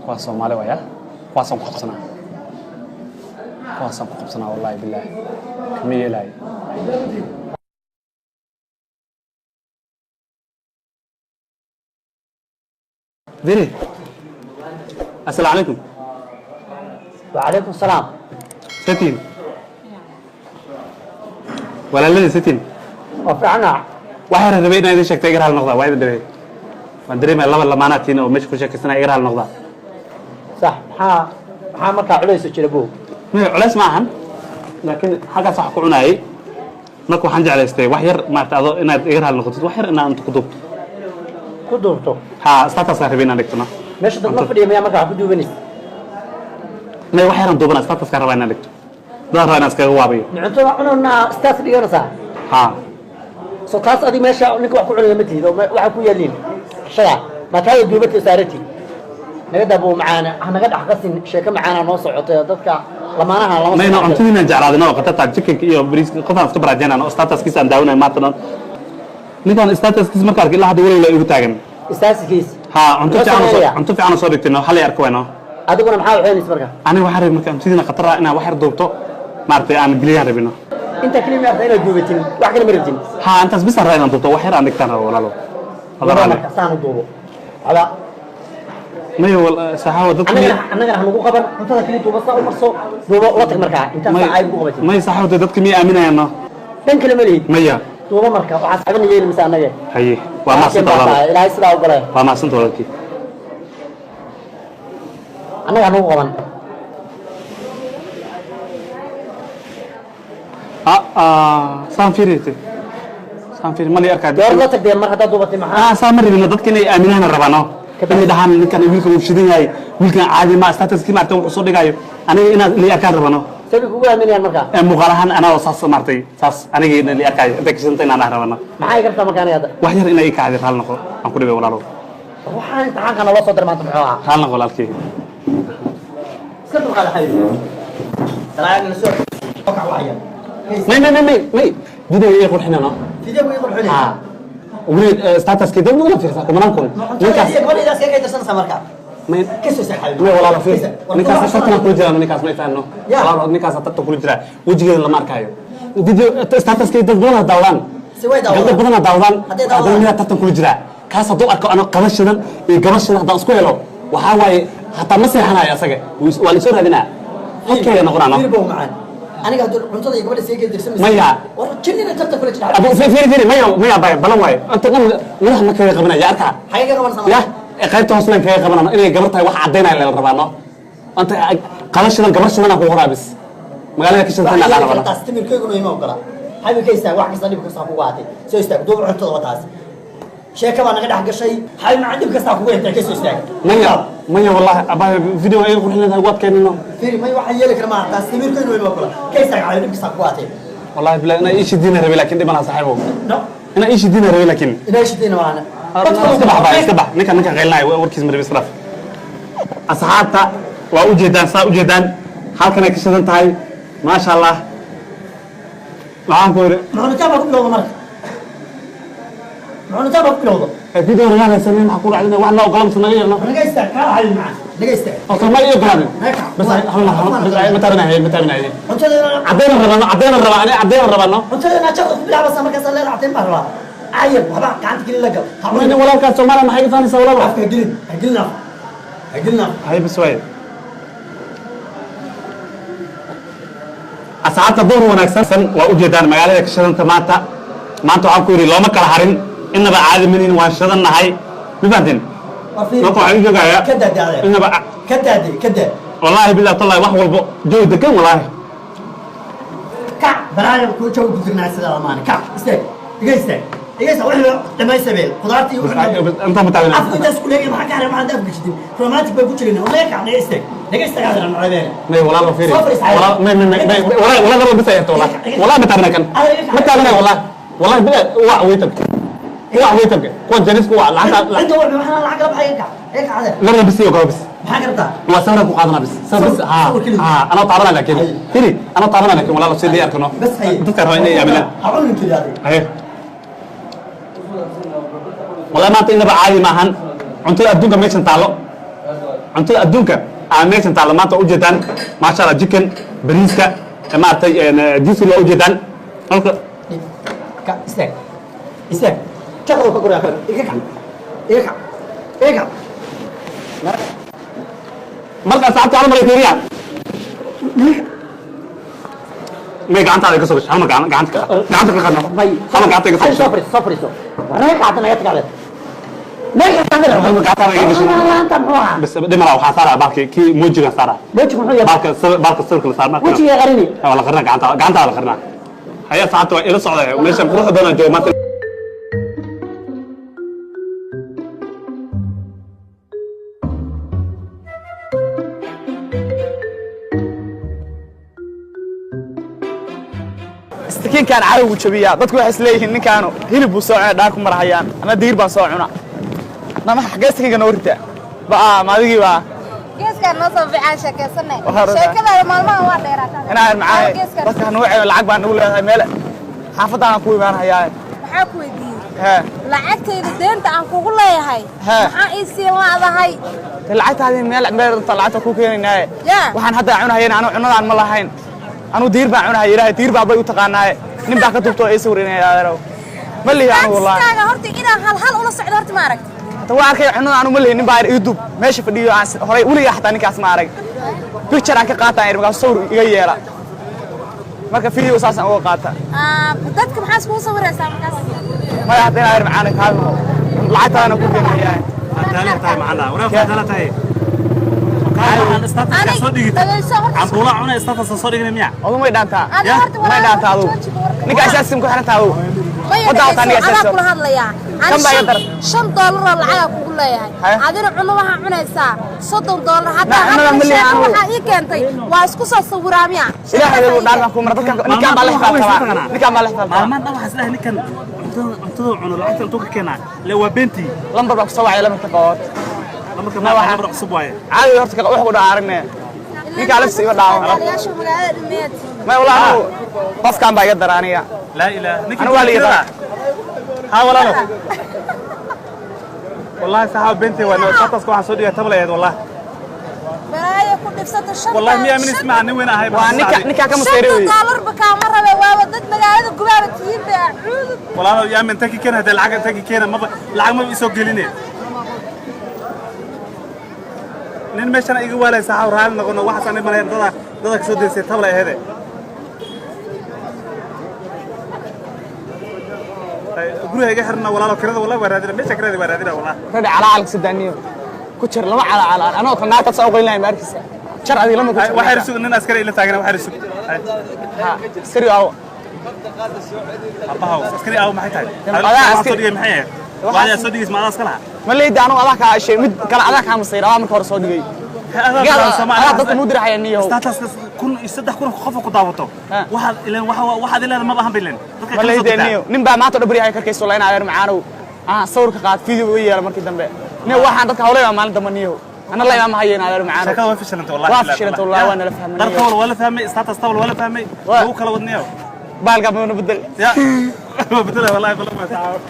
kuwaas Soomaali waya kuwaasaan ku qabsanaa wallahi billahi kama yeelay Viri Assalamu alaikum وعليكم السلام ستين ولا الذي ستين وفعنا waxaan rabay inaan idin sheegto igar hal noqda waa idin dhaweey waan dareemay laba lamaanatiin oo meesha ku sheekaysana igar hal noqda صح maxaa markaa culays jira buu ma culays ma ahan laakiin xagaas wax ku cunayay marka waxaan jeclaystay wax yar maarta ado inaad igar hal noqotid wax yar inaan ku duubto ha status rabay inaan dhigto meesha dad ma fadhiyo miyaa markaa ku duubanaysa ma wax yaran duubana status rabay inaan dhigto dad rabay inaan iskaga waabayo cuntada cunana status dhiganaysaa ha soo taas adi meesha ninka wax ku cunaya ma tihido waxa ku yeelin shada ma tahay duubata saarati naga dabo macaana naga dhaxqasin sheeko macaana noo socotay dadka lamaanaha lama ma ina cuntadina jeclaadina oo qatata chicken iyo bariis qofaan iska baraajeenana oo status kiisa aan daawanay maanta ninkan status kiisa marka arkay ilaa hadda wali igu taagan status kiisa ha cunto fiican soo dhigtayno hal yar kuwayno adiguna maxaa waxaynaysa marka aniga waxaan rabay marka cuntadina qatara inaan wax yar duubto maartay aan giliyaan rabino انت كلمه ارتا الى جوبتين واحد كلمه رجين ها انت بس راينا دوبته وحير عندك تانا ولاalo هذا انا كسان دوبو على ما هو صحاوه dadkii anaga nagu qaban cuntada kaliya duuba saa u marso duuba la tag markaa inta saacay ugu qabatay ma saxaawada dadkii mi aaminayna dan kale ma leeyahay maya duuba markaa waxa saxaban yeelay mise anaga haye waa ma san doolaa ilaahay sidaa u galay waa ma san doolaa anaga nagu qaban سانفيريتي سانفير مالي أركاد دور لا تقدر مرة هذا دوبتي معاه سامري من ضد كني أمينة ربنا كني دهان كان ويلكم وشدين هاي ويلكم عادي ما استاتس كي معتم وصول جايو أنا اللي أركاد ربنا سبي هو أمينة مرة مقارنة أنا وصاص مرتي صاص أنا اللي أركاد أنت كسنتين أنا ربنا معاي كم مكان هذا وحير إن أي كعادي حال نقول أقول بيه ولا لو وحان أنت حان كان الله صدر ما تبعوها حال نقول لك سبب على حبيبي ترى أنا نسوي وقع وعيا مي فيديو يقول حنا فيديو يقول حنا ومن ستاتس كده ولا في كمان نكون نكاس يقول إذا سكيت تسنى سمركا مين كيسو سحب ما والله لا في نكاس صرتنا كل جرا نكاس ما يفهمنا والله نكاس صرت كل جرا وجهي لما ماركايو فيديو ستاتس كده ولا داولان سوي داولان قبل بدنا داولان هذا اللي تحت كل جرا كاس ضوء أنا قمشنا قمشنا هذا أسكو يلو وحاول حتى مسح أنا يا سجى والسور هذينا أوكي أنا قرأنا أنا قاعد عمتنا يقبل سيجي درسم مايا ورجلنا تبت كل شيء أبو في مايا باي بلام واي أنت قم ولا ما كان قبنا يا أركع حاجة قبل سنة يا قيمته أصلا كان قبنا إني قبرتها واحد عدينا إلى الربانة أنت قلشنا قبرشنا أنا هو رابس ما قال لك شو تنا على الربانة تستمر كي يقولوا يمام قلا حبي كيسا واحد صليب كسافو واتي سو يستاك دور عمتنا وتاس شيء كمان أنا قاعد أحكي شيء حبي ما عندي كسافو وين تركيز يستاك مايا والله أبا فيديو أيه يقول لنا وقت كأنه فيري ما يوحي يلك لما تستمر كي يقولوا يمام قلا كيسا على دم كسافو واتي والله بلا أنا إيش الدين ربي لكن دي ما صاحبه نو أنا إيش الدين ربي لكن إذا إيش الدين معنا استبح نكا غيرنا وركيز مربي صرف أصحابتا وأوجدان سأوجدان حال كنا كشدان تاي ما شاء الله معاهم كوري معنا تابع كل يوم مرة معنا تابع كل يوم فيديو رجعنا سنين معقول علينا وإحنا وقلم سنين أنا قاعد استاك كار على معنا أنا قاعد استاك أصلا ما يقرأنا بس متابعنا هي عدينا الربانة أنت أنا شغل بلعب بس ما كسر لا عتين برا عيب وبعد كانت كل لقب من ولا كان سومالا ما حاجة ثانية سولا عفك هجلنا هاي بسوي أسعدت الظهر ونكسن وأوجدان مقالة كشدن تماتا ما أنتوا عم كوري لو ما كلا حرين إن بقى عادي منين وانشدن نهاي ببعدين ما طلع يجوا جاية كده ده إن بقى كده والله بالله طلع واحد والبو جو دكان والله كع برايم كل شو بدنا نسأل أمانة كع استك إيجاز ولا لما يسبيل خضارتي أنت متابعنا عفوا أنت سكولي ما كان ما عندك بكشتين رومانتيك بقول لنا ولا كع نيستك نيستك هذا المعلمين ما ولا ما فيري ولا لا بس يا والله والله متابعنا كان متابعنا والله بلا وعويتك كون جنس كوا أنت هو بمحل العقرب هيك هذا لا بس يوقع بس حاجة وسامرك وقادنا بس أنا طارنا لكن فيري أنا طارنا لكن والله لو سيدي أركنه بس هي تذكر هاي يعملها أقول لك كذا هاي والله ما أنت إنه بعادي معهن أنت الدنيا ميشن تعلق cuntada adduunka meeshan taala maanta u jeedaan maasha Allah chicken bariiska maartay diisi loo ujeedaan halka istaag jaqdo ka goraa iga marka saacad hal mar ay fiiriya may gacantaada ka soo gashay hal mar gacanta ka qadna may hal mar gacanta ka soo gashay safriso waana qaadana naga tagale naga tagale hal mar gacanta ka gashay bas dhimara waxa saara baalki ki muujiga saara muujiga muxuu yahay baalka sirkul saara muujiga qarini wala qarna gacanta la qarna haya saacad waa ila socday meesha quruxda badan jooga maanta istakiinkaan cadow jabiyaa dadku waxay isleeyihiin ninkaanu hilib buu soo cunaa dhaar ku marahayaan ama diir baan soo cunaa nama xagee istakiinka noo ritaa maadigii baa geeskaan noo soo bixaan sheekaysanay sheekadaada maalmaha waa dheeraataa inaan macaahe dadka hanuu ceeyo lacag baan nagu leedahay meel xaafaddaanaan ku imaanahayaa maxaa ku weydiiyey lacagtayda deenta aan kugu leeyahay maxaa ii siin laadahay lacagtaadii meel lacagta ku keenaynaaye waxaan hadda cunahayeen anu cunadaan ma lahayn anu diir baan cunahay ilaahay diir baa bay u taqaanaaye nin baa ka tubto ay sawrinay adeerow ma lihi anu wallahi kaaga horta inaan hal ula socdo horta ma aragti ta waa arkay cunada anu ma lihi nin baa ii dub meesha fadhiyo aan horay weliga xataa ninkaas ma arag picture aan ka qaataan markaas sawir iga yeela marka video saas aan uga qaata dadka maxaa isku sawiraysaa markaas ma hadda inaan macaan kaado lacagtaana ku keenayaa taala tahay macana waraaf taala tahay عبدالله عنا استاذ صديق نميا والله ما يدانتا ما يدانتا ادو نيكا اساسكم ku xirantaa adu wadaata aniga asaaska kula hadlaya $5 lacag kugu leeyahay adina cuno waxa cunaysaa $30 hadda waxa ii keentay waa isku soo sawiraamiya ilaahay uu dhaarna ku mar dadka ninkan baa la xisaabtama ninkan baa la xisaabtama ma dhan waxa islahay ninkan cuntada cuno lacagta intuu ka keenaa le waa beenti lambar baa ku soo wacay lambarka qood lambarka ma waxa lambar cusub waaye caadi horta wax ku dhaaragnay ninka alif iga dhaawo yaashu magaalada dhimeed ma wallahi qofkan baa iga daraaniya la ilaaha ninka ana wali iga ha walaalo wallahi saxaa beenti waa nootaas ko waxa soo dhigay tableed wallahi baraaya ku dhifsata shan wallahi miya min ismaa nin weyn ahay waa ninka ka maseeray $5 baka ma rabe waa dad magaalada gubaara tiiba acuud walaalo yaa min taki keen hada lacag taki keen ma lacag ma isoo gelinay nin meeshana iga waalay saxaa raal noqono waxa sanay maray dada ka soo deysay tabla aheede guriga iga xirna walaalo kirada wallahi waa raadina meesha kirada waa raadina wallahi radi ala alk sadaniyo ku jir lama ala anoo qanaata soo qoynaay markiisa jar adiga lama ku waxa risug nin askari ila taagana waxa risug ha askari aw abaha askari aw maxay tahay askari maxay waxa soo dhigis ma askala ma leeyahay anu adaa ka shay mid kala adaa ka masay rabaa marka hore soo dhigay dadka mudir hayaniyo status kun saddex kun qof ku daawato waxa ilaa ma bahan bilen ma leeyahay nin baa maanta dhabri ay karkayso la inaa macaanow sawir ka qaad video way yeela markii dambe nin waxaan dadka hawleeyo maalin dambe niyo ana la imaam hayeen adeer macaanow shaqada waa fishilanta wallahi waa fishilanta wallahi waa nala fahmay darka wala fahmay status tawal wala fahmay uu kala wadniyo baalka ma bedel ya بدل والله والله ما تعاون